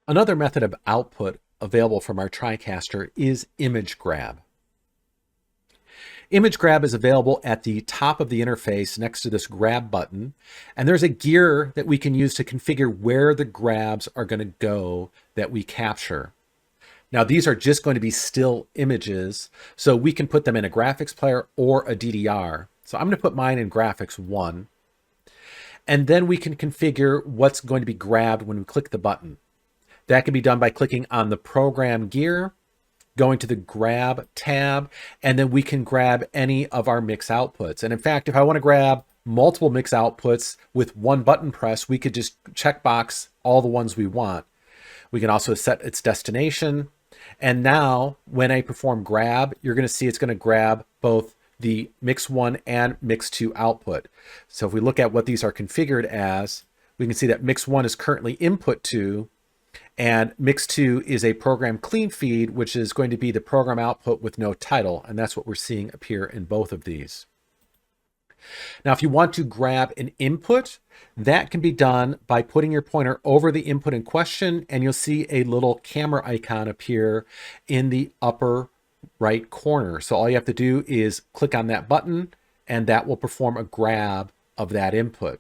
Another method of output available from our TriCaster is image grab. Image grab is available at the top of the interface next to this grab button, and there's a gear that we can use to configure where the grabs are going to go that we capture. Now, these are just going to be still images, so we can put them in a graphics player or a DDR. So I'm going to put mine in graphics 1, and then we can configure what's going to be grabbed when we click the button. That can be done by clicking on the program gear, going to the grab tab, and then we can grab any of our mix outputs. And in fact, if I want to grab multiple mix outputs with one button press, we could just checkbox all the ones we want. We can also set its destination. And now when I perform grab, you're going to see it's going to grab both the mix 1 and mix 2 output. So if we look at what these are configured as, we can see that mix 1 is currently input to, and mix 2 is a program clean feed, which is going to be the program output with no title. And that's what we're seeing appear in both of these. Now, if you want to grab an input, that can be done by putting your pointer over the input in question, and you'll see a little camera icon appear in the upper right corner. So all you have to do is click on that button, and that will perform a grab of that input.